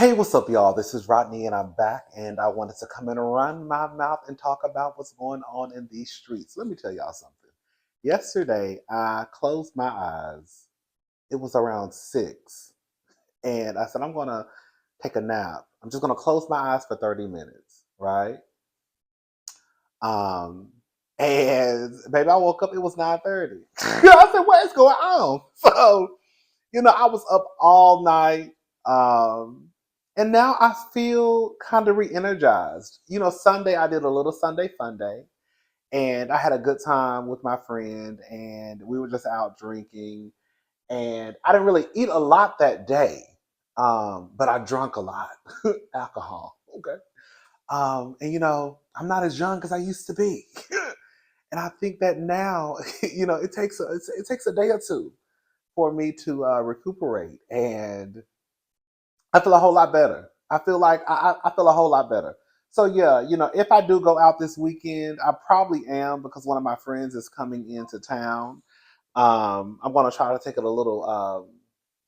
Hey, what's up, y'all? This is Rodney, and I'm back, and I wanted to come in and run my mouth and talk about what's going on in these streets. Let me tell y'all something. Yesterday, I closed my eyes. It was around 6, and I said, I'm going to take a nap. I'm just going to close my eyes for 30 minutes, right? Um, and baby, I woke up, it was 9:30. I said, what is going on? So, I was up all night. Um, and now I feel kind of re-energized. Sunday I did a little Sunday fun day, and I had a good time with my friend, and we were just out drinking. And I didn't really eat a lot that day, but I drank a lot alcohol. Okay. And I'm not as young as I used to be, and I think that now, it takes a day or two for me to recuperate, and I feel a whole lot better. I feel like I feel a whole lot better. So yeah, if I do go out this weekend, I probably am because one of my friends is coming into town. I'm gonna try to take it a little,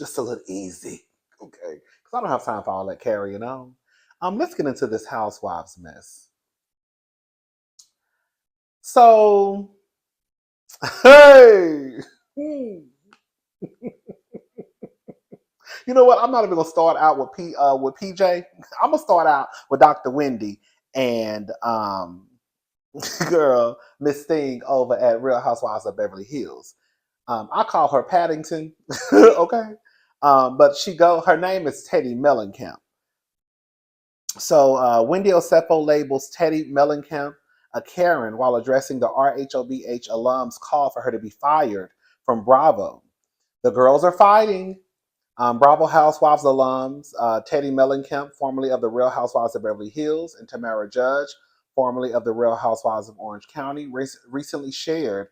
just a little easy, okay? Because I don't have time for all that carrying on. Let's get into this housewives mess. So, hey, you know what? I'm not even gonna start out with PJ. I'm gonna start out with Dr. Wendy and girl Miss Thing over at Real Housewives of Beverly Hills. I call her Paddington, okay? But her name is Teddi Mellencamp. So Wendy Osefo labels Teddi Mellencamp a Karen while addressing the RHOBH alums' call for her to be fired from Bravo. The girls are fighting. Bravo Housewives alums, Teddi Mellencamp, formerly of the Real Housewives of Beverly Hills, and Tamara Judge, formerly of the Real Housewives of Orange County, recently shared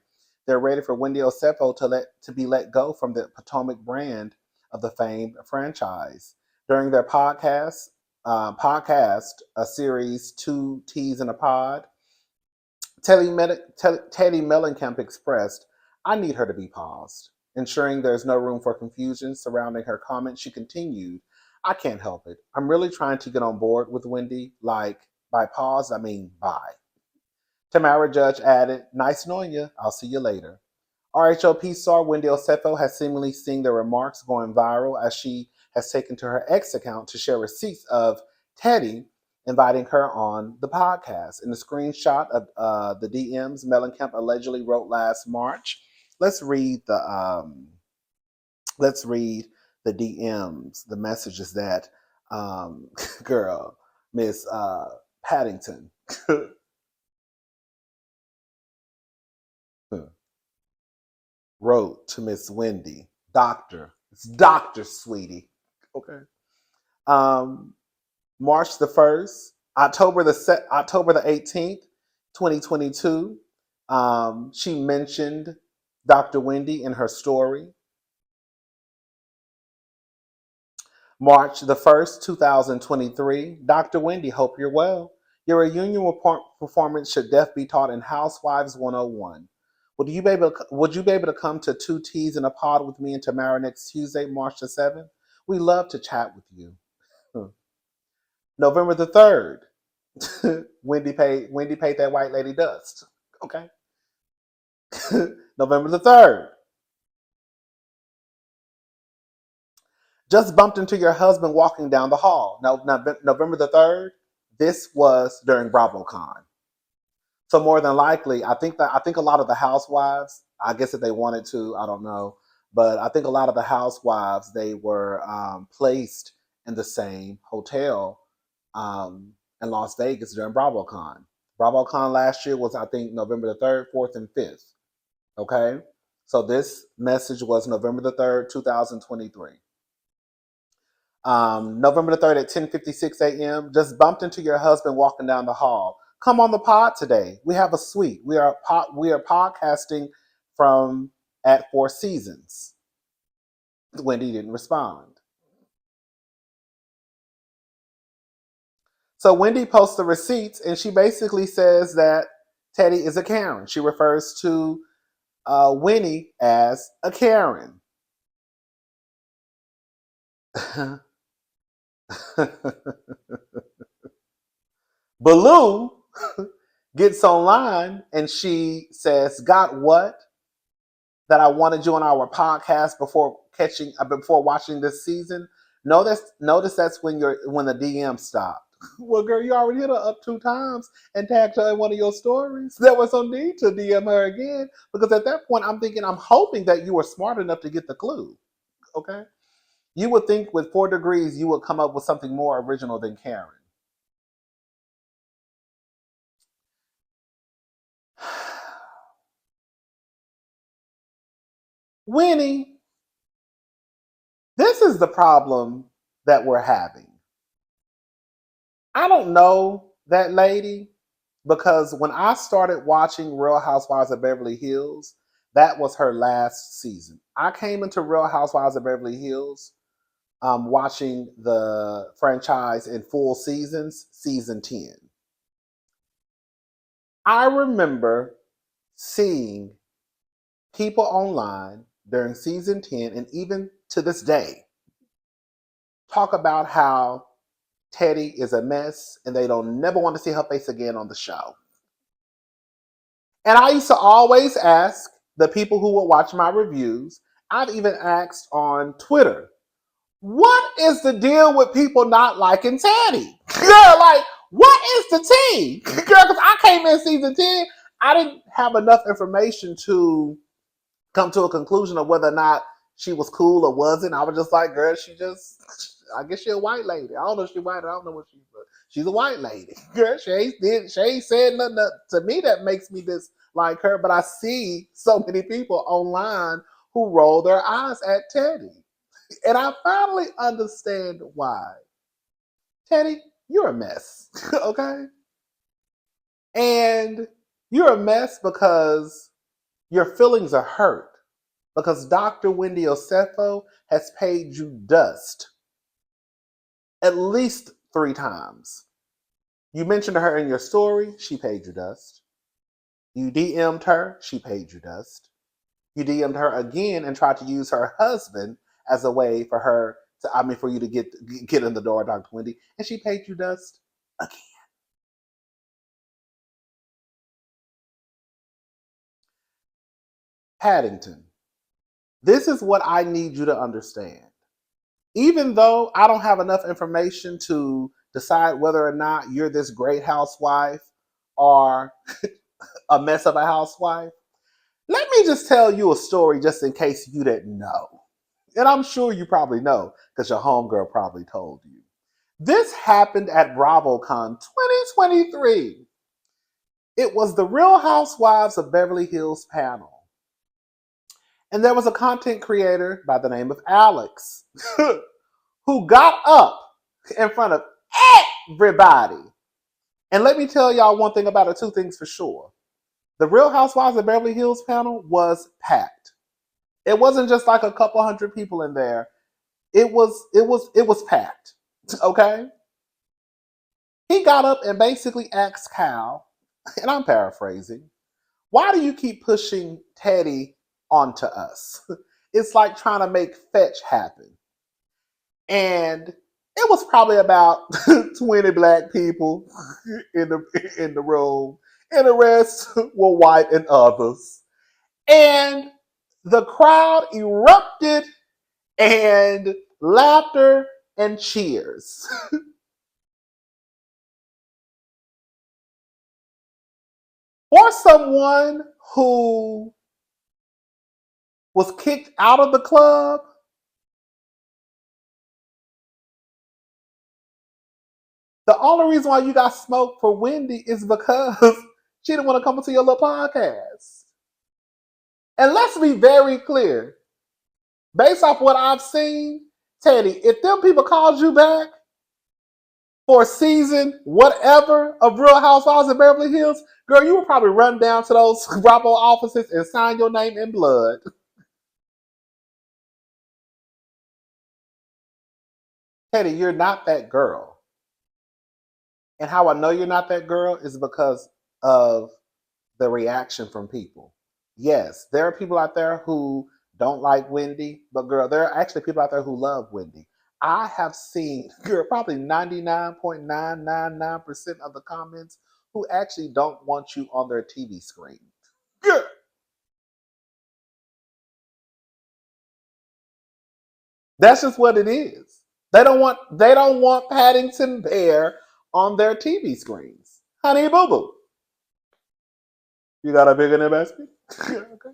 they're ready for Wendy Osefo to be let go from the Potomac brand of the famed franchise. During their podcast, a series, Two Teas in a Pod, Teddi Mellencamp expressed, I need her to be paused. Ensuring there's no room for confusion surrounding her comments, she continued, I can't help it. I'm really trying to get on board with Wendy. Like, by pause, I mean bye. Tamara Judge added, nice knowing you. I'll see you later. RHOP star Wendy Osefo has seemingly seen the remarks going viral as she has taken to her X account to share receipts of Teddi inviting her on the podcast. In the screenshot of the DMs Mellencamp allegedly wrote last March, let's read the DMs, the messages that girl Miss Paddington wrote to Miss Wendy, Doctor. It's Doctor, sweetie. Okay. Um, March the 1st, October the 18th, 2022. She mentioned Dr. Wendy in her story. March the 1st, 2023. Dr. Wendy, hope you're well. Your reunion performance should deaf be taught in Housewives 101. Would you be able to come to Two Teas in a Pod with me and Tamara next Tuesday, March the 7th? We love to chat with you. November the 3rd. Wendy paid that white lady dust. Okay. November the 3rd. Just bumped into your husband walking down the hall. Now, November the 3rd, this was during BravoCon. So more than likely, I think a lot of the housewives, I guess if they wanted to, I don't know, but I think a lot of the housewives they were placed in the same hotel um, in Las Vegas during BravoCon. BravoCon last year was I think November the 3rd, 4th, and 5th. Okay, so this message was November the 3rd, 2023. November the 3rd at 10:56 a.m. Just bumped into your husband walking down the hall. Come on the pod today. We have a suite. We are podcasting from at Four Seasons. Wendy didn't respond. So Wendy posts the receipts and she basically says that Teddi is a Karen. She refers to Winnie as a Karen. Baloo gets online and she says, "Got what? That I wanted you on our podcast before watching this season." Notice that's when the DM stopped. Well, girl, you already hit her up 2 times and tagged her in one of your stories. There was no need to DM her again because at that point I'm hoping that you were smart enough to get the clue. Okay, you would think with 4 degrees you would come up with something more original than Karen. Winnie, this is the problem that we're having. I don't know that lady because when I started watching Real Housewives of Beverly Hills, that was her last season. I came into Real Housewives of Beverly Hills watching the franchise in full seasons, season 10. I remember seeing people online during season 10 and even to this day talk about how Teddi is a mess and they don't never want to see her face again on the show. And I used to always ask the people who would watch my reviews, I've even asked on Twitter, what is the deal with people not liking Teddi? Girl, like, what is the tea? Girl, because I came in season 10, I didn't have enough information to come to a conclusion of whether or not she was cool or wasn't. I was just like, girl, I guess she's a white lady. I don't know if she's white. I don't know what she's, but she's a white lady. Girl, she ain't said nothing to me that makes me dislike her. But I see so many people online who roll their eyes at Teddi. And I finally understand why. Teddi, you're a mess. Okay? And you're a mess because your feelings are hurt. Because Dr. Wendy Osefo has paid you dust at least 3 times. You mentioned her in your story, she paid you dust. You DM'd her, she paid you dust. You DM'd her again and tried to use her husband as a way for her for you to get in the door, Dr. Wendy, and she paid you dust again. Paddington, this is what I need you to understand. Even though I don't have enough information to decide whether or not you're this great housewife or a mess of a housewife, let me just tell you a story just in case you didn't know. And I'm sure you probably know because your homegirl probably told you. This happened at BravoCon 2023. It was the Real Housewives of Beverly Hills panel. And there was a content creator by the name of Alex who got up in front of everybody. And let me tell y'all one thing about it, 2 things for sure. The Real Housewives of Beverly Hills panel was packed. It wasn't just like a couple hundred people in there. It was packed. Okay? He got up and basically asked Cal, and I'm paraphrasing, why do you keep pushing Teddi onto us? It's like trying to make fetch happen. And it was probably about 20 black people in the room, and the rest were white and others. And the crowd erupted and laughter and cheers. For someone who was kicked out of the club, the only reason why you got smoked for Wendy is because she didn't want to come into your little podcast. And let's be very clear. Based off what I've seen, Teddi, if them people called you back for a season, whatever, of Real Housewives of Beverly Hills, girl, you would probably run down to those Bravo offices and sign your name in blood. Teddi, you're not that girl. And how I know you're not that girl is because of the reaction from people. Yes, there are people out there who don't like Wendy, but girl, there are actually people out there who love Wendy. I have seen, girl, probably 99.999% of the comments who actually don't want you on their TV screen. Girl. That's just what it is. They don't want Paddington Bear on their TV screens. Honey boo boo. You got a bigger than basket? Okay.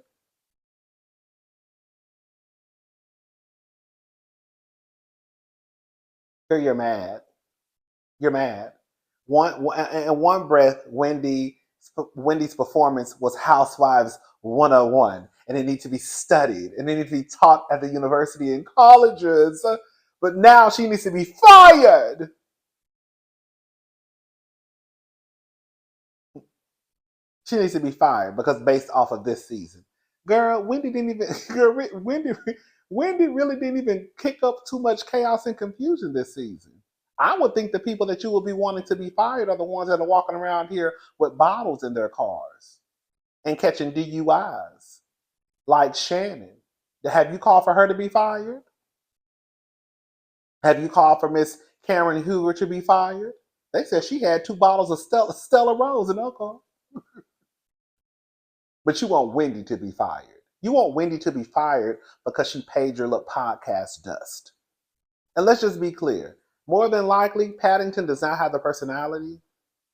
Girl, you're mad. You're mad. In one breath, Wendy's performance was Housewives 101, and it needs to be studied, and it needs to be taught at the university and colleges. But now she needs to be fired. She needs to be fired because based off of this season, girl, Wendy didn't even. Girl, Wendy really didn't even kick up too much chaos and confusion this season. I would think the people that you would be wanting to be fired are the ones that are walking around here with bottles in their cars and catching DUIs, like Shannon. Have you called for her to be fired? Have you called for Miss Karen Hoover to be fired? They said she had 2 bottles of Stella Rose in alcohol. But you want Wendy to be fired. You want Wendy to be fired because she paid your little podcast dust. And let's just be clear. More than likely, Paddington does not have the personality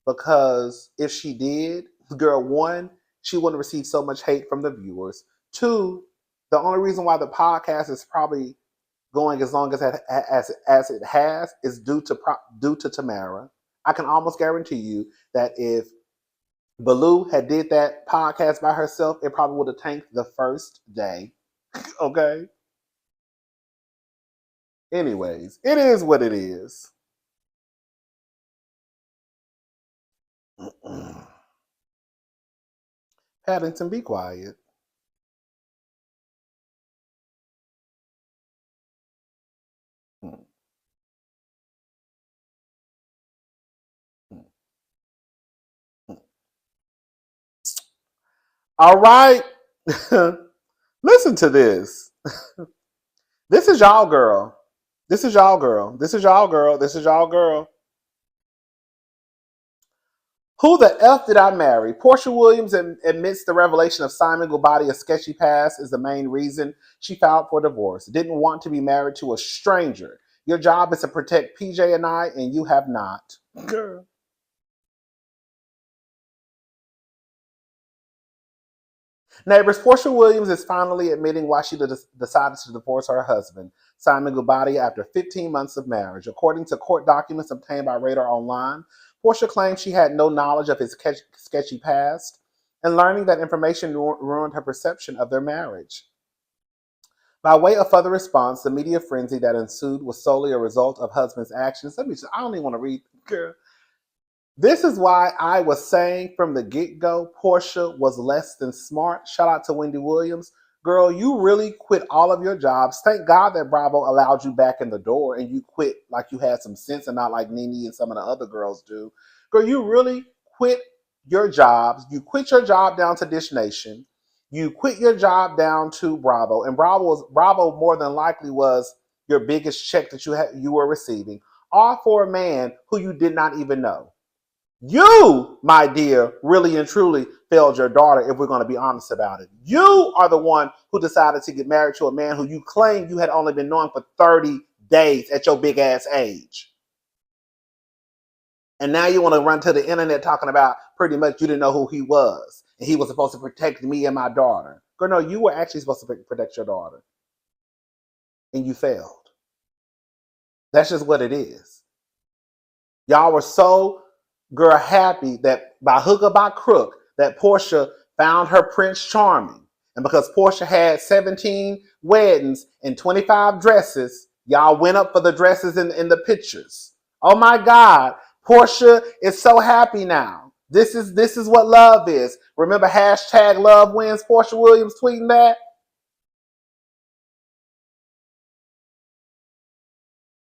because if she did, girl, one, she wouldn't receive so much hate from the viewers. Two, the only reason why the podcast is probably going as long as it has is due to Tamara. I can almost guarantee you that if Baloo had did that podcast by herself, it probably would have tanked the first day. Okay. Anyways, it is what it is. Paddington, be quiet. All right. Listen to this. This is y'all girl. This is y'all girl. This is y'all girl. This is y'all girl. Who the F did I marry? Porsha Williams admits the revelation of Simon Gubadia's sketchy past is the main reason she filed for divorce. Didn't want to be married to a stranger. Your job is to protect PJ and I, and you have not. Girl. Neighbors, Porsha Williams is finally admitting why she decided to divorce her husband, Simon Gubadia, after 15 months of marriage. According to court documents obtained by Radar Online, Porsha claims she had no knowledge of his sketchy past, and learning that information ruined her perception of their marriage. By way of further response, the media frenzy that ensued was solely a result of husband's actions. I don't even want to read. Girl. This is why I was saying from the get-go, Porsha was less than smart. Shout out to Wendy Williams. Girl, you really quit all of your jobs. Thank God that Bravo allowed you back in the door and you quit like you had some sense and not like Nene and some of the other girls do. Girl, you really quit your jobs. You quit your job down to Dish Nation. You quit your job down to Bravo. And Bravo more than likely was your biggest check that you were receiving. All for a man who you did not even know. You, my dear, really and truly failed your daughter if we're going to be honest about it. You are the one who decided to get married to a man who you claim you had only been knowing for 30 days at your big ass age. And now you want to run to the internet talking about pretty much you didn't know who he was. And he was supposed to protect me and my daughter. Girl, no, you were actually supposed to protect your daughter. And you failed. That's just what it is. Y'all were so girl happy that by hook or by crook that Porsha found her Prince Charming. And because Porsha had 17 weddings and 25 dresses, y'all went up for the dresses in the pictures. Oh my God, Porsha is so happy now. This is what love is. Remember hashtag love wins, Porsha Williams tweeting that?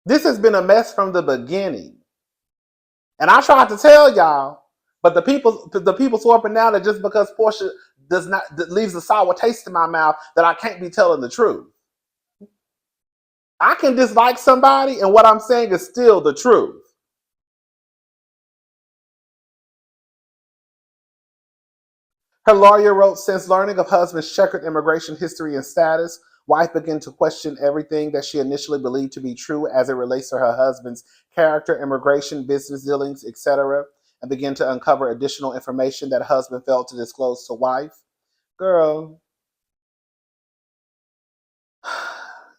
This has been a mess from the beginning. And I tried to tell y'all, but the people swapping now that just because Porsha that leaves a sour taste in my mouth that I can't be telling the truth. I can dislike somebody, and what I'm saying is still the truth. Her lawyer wrote, since learning of husband's checkered immigration history and status, wife began to question everything that she initially believed to be true as it relates to her husband's character, immigration, business dealings, etc., and began to uncover additional information that husband failed to disclose to wife. Girl,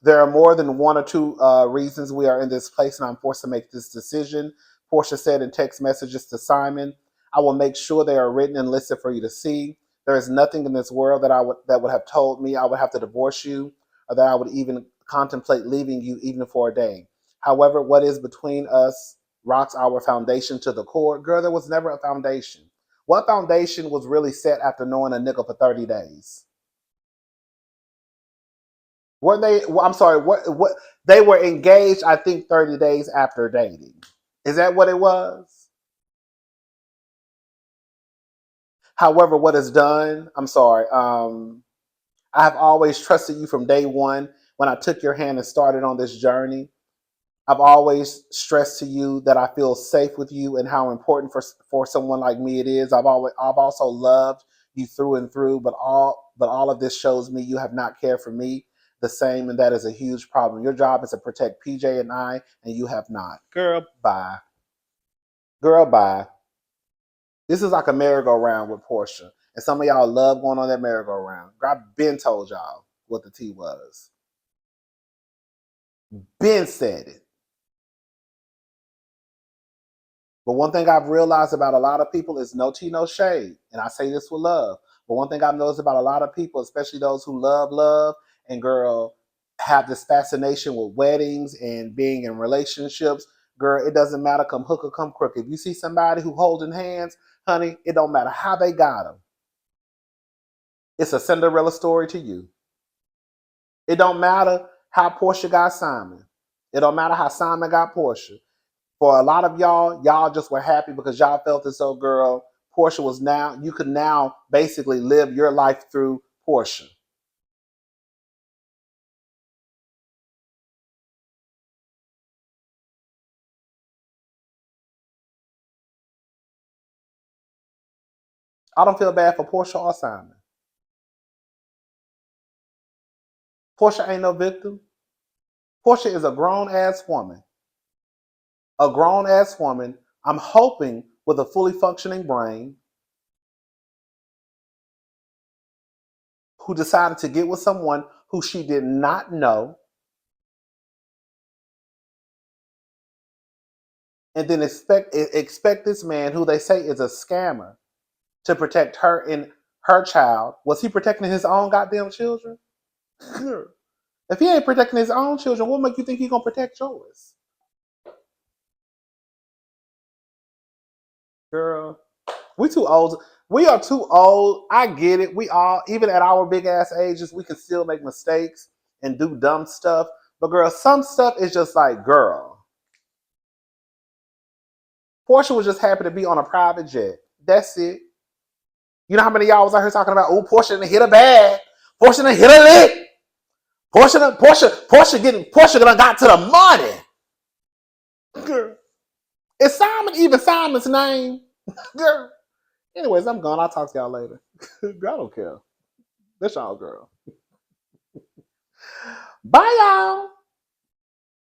there are more than one or two reasons we are in this place, and I'm forced to make this decision. Porsha said in text messages to Simon, I will make sure they are written and listed for you to see. There is nothing in this world that would have told me I would have to divorce you or that I would even contemplate leaving you even for a day. However, what is between us rocks our foundation to the core. Girl, there was never a foundation. What foundation was really set after knowing a nigga for 30 days? Were they? I'm sorry. What they were engaged? I think 30 days after dating. Is that what it was? However, what is done? I'm sorry. I have always trusted you from day one when I took your hand and started on this journey. I've always stressed to you that I feel safe with you and how important for someone like me it is. I've also loved you through and through, but all of this shows me you have not cared for me the same, and that is a huge problem. Your job is to protect PJ and I, and you have not. Girl, bye. Girl, bye. This is like a merry-go-round with Porsha, and some of y'all love going on that merry-go-round. I've been told y'all what the tea was. Ben said it. But one thing I've realized about a lot of people is no tea, no shade. And I say this with love. But one thing I've noticed about a lot of people, especially those who love, and girl, have this fascination with weddings and being in relationships. Girl, it doesn't matter come hook or come crook. If you see somebody who holding hands, honey, it don't matter how they got them. It's a Cinderella story to you. It don't matter how Porsha got Simon. It don't matter how Simon got Porsha. For a lot of y'all just were happy because y'all felt as though, girl, Porsha was now, you could now basically live your life through Porsha. I don't feel bad for Porsha or Simon. Porsha ain't no victim. Porsha is a grown ass woman. A grown ass woman, I'm hoping with a fully functioning brain, who decided to get with someone who she did not know and then expect this man who they say is a scammer to protect her and her child. Was he protecting his own goddamn children? If he ain't protecting his own children, what make you think he gonna protect yours? Girl, we too old. We are too old. I get it. We all, even at our big ass ages, we can still make mistakes and do dumb stuff. But girl, some stuff is just like, girl. Porsha was just happy to be on a private jet. That's it. You know how many of y'all was out here talking about, oh, Porsha done hit a bag. Porsha done hit a lick. Porsha done got to the money. Girl. Is Simon even Simon's name? Girl. Anyways, I'm gone. I'll talk to y'all later. Girl, I don't care. That's y'all girl. Bye, y'all.